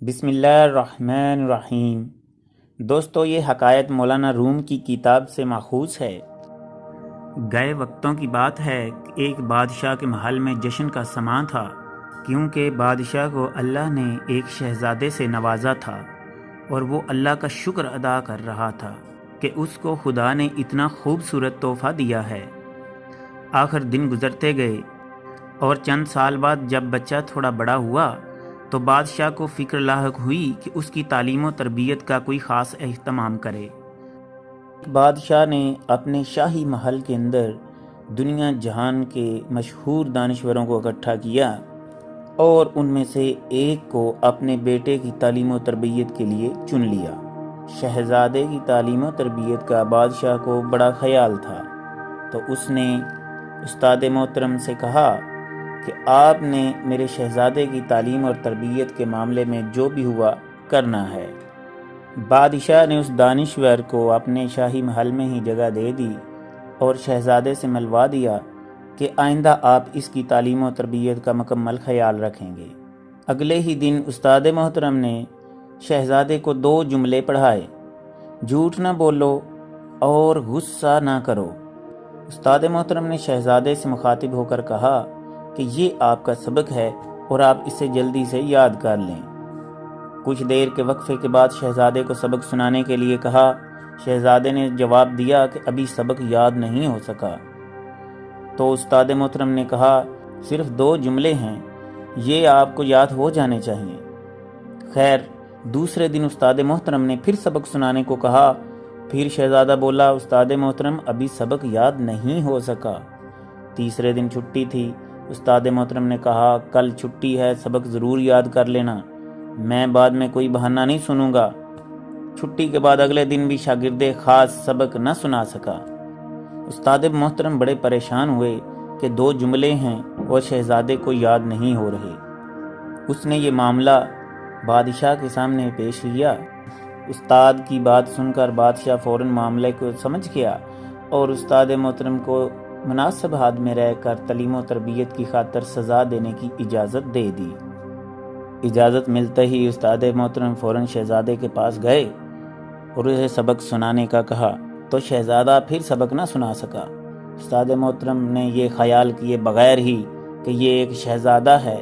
बिस्मिल्लाहिर्रहमानिर्रहीम। दोस्तों, ये हकायत मौलाना रूम की किताब से माखूज़ है। गए वक्तों की बात है कि एक बादशाह के महल में जश्न का समा था, क्योंकि बादशाह को अल्लाह ने एक शहज़ादे से नवाजा था और वो अल्लाह का शुक्र अदा कर रहा था कि उसको खुदा ने इतना खूबसूरत तोहफ़ा दिया है। आखिर दिन गुजरते गए और चंद साल बाद जब बच्चा थोड़ा बड़ा हुआ तो बादशाह को फ़िक्र लाहक हुई कि उसकी तालीम और तरबियत का कोई ख़ास एहतमाम करे। बादशाह ने अपने शाही महल के अंदर दुनिया जहान के मशहूर दानिश्वरों को इकट्ठा किया और उनमें से एक को अपने बेटे की तालीम और तरबियत के लिए चुन लिया। शहज़ादे की तालीम और तरबियत का बादशाह को बड़ा ख्याल था, तो उसने उस्ताद मोहतरम से कहा कि आपने मेरे शहज़ादे की तालीम और तरबियत के मामले में जो भी हुआ करना है। बादशाह ने उस दानिश्वर को अपने शाही महल में ही जगह दे दी और शहज़ादे से मिलवा दिया कि आइंदा आप इसकी तालीम और तरबियत का मुकम्मल ख्याल रखेंगे। अगले ही दिन उस्ताद मोहतरम ने शहज़ादे को 2 जुमले पढ़ाए: झूठ ना बोलो और गुस्सा ना करो। उस्ताद मोहतरम ने शहज़ादे से मुखातिब होकर कहा कि ये आपका सबक है और आप इसे जल्दी से याद कर लें। कुछ देर के वक्फे के बाद शहज़ादे को सबक सुनाने के लिए कहा। शहज़ादे ने जवाब दिया कि अभी सबक याद नहीं हो सका। तो उस्ताद मोहतरम ने कहा, सिर्फ 2 जुमले हैं, ये आपको याद हो जाने चाहिए। खैर, दूसरे दिन उस्ताद मोहतरम ने फिर सबक सुनाने को कहा। फिर शहज़ादा बोला, उस्ताद मोहतरम अभी सबक याद नहीं हो सका। तीसरे दिन छुट्टी थी। उस्ताद मोहतरम ने कहा, कल छुट्टी है, सबक ज़रूर याद कर लेना, मैं बाद में कोई बहाना नहीं सुनूंगा। छुट्टी के बाद अगले दिन भी शागिर्दे ख़ास सबक न सुना सका। उस्ताद मोहतरम बड़े परेशान हुए कि 2 जुमले हैं और शहज़ादे को याद नहीं हो रहे। उसने ये मामला बादशाह के सामने पेश किया। उस्ताद की बात सुनकर बादशाह फ़ौरन मामले को समझ गया और उस्ताद मोहतरम को मुनासिब हाथ में रहकर तालीम और तरबियत की खातिर सज़ा देने की इजाज़त दे दी। इजाज़त मिलते ही उस्ताद मोहतरम फ़ौरन शहज़ादे के पास गए और उसे सबक सुनाने का कहा, तो शहज़ादा फिर सबक ना सुना सका। उस्ताद मोहतरम ने ये ख्याल किए बगैर ही कि ये एक शहज़ादा है,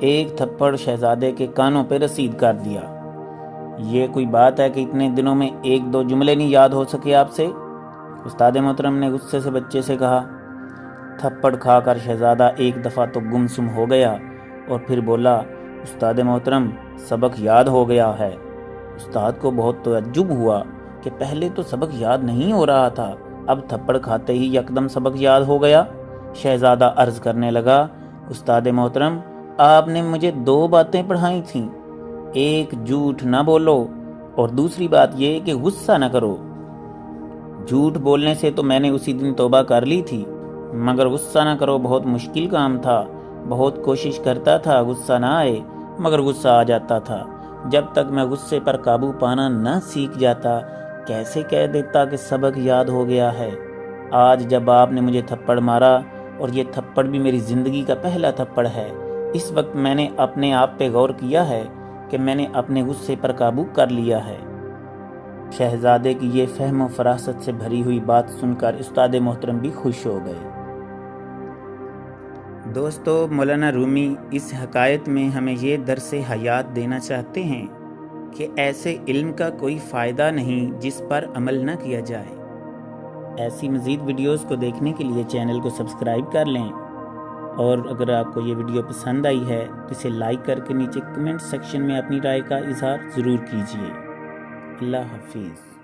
एक थप्पड़ शहज़ादे के कानों पर रसीद कर दिया। ये कोई बात है कि इतने दिनों में 1-2 जुमले नहीं याद हो सके आपसे? उस्ताद मोहतरम ने गुस्से से बच्चे से कहा। थप्पड़ खाकर शहज़ादा एक दफ़ा तो गुमसुम हो गया और फिर बोला, उस्ताद मोहतरम सबक याद हो गया है। उस्ताद को बहुत तअज्जुब हुआ कि पहले तो सबक याद नहीं हो रहा था, अब थप्पड़ खाते ही यकदम सबक याद हो गया। शहज़ादा अर्ज़ करने लगा, उस्ताद मोहतरम आपने मुझे 2 बातें पढ़ाई थीं, एक झूठ ना बोलो और दूसरी बात ये कि गुस्सा न करो। झूठ बोलने से तो मैंने उसी दिन तौबा कर ली थी, मगर गुस्सा ना करो बहुत मुश्किल काम था। बहुत कोशिश करता था गुस्सा ना आए, मगर गुस्सा आ जाता था। जब तक मैं गुस्से पर काबू पाना न सीख जाता, कैसे कह देता कि सबक याद हो गया है। आज जब आपने मुझे थप्पड़ मारा, और ये थप्पड़ भी मेरी ज़िंदगी का पहला थप्पड़ है, इस वक्त मैंने अपने आप पे गौर किया है कि मैंने अपने गुस्से पर काबू कर लिया है। शहज़ादे की ये फहम व फरासत से भरी हुई बात सुनकर उस्ताद मोहतरम भी खुश हो गए। दोस्तों, मौलाना रूमी इस हकायत में हमें ये दर्से हयात देना चाहते हैं कि ऐसे इल्म का कोई फ़ायदा नहीं जिस पर अमल न किया जाए। ऐसी मज़ीद वीडियोस को देखने के लिए चैनल को सब्सक्राइब कर लें, और अगर आपको ये वीडियो पसंद आई है तो इसे लाइक करके नीचे कमेंट सेक्शन में अपनी राय का इजहार ज़रूर कीजिए। अल्लाह हाफिज़।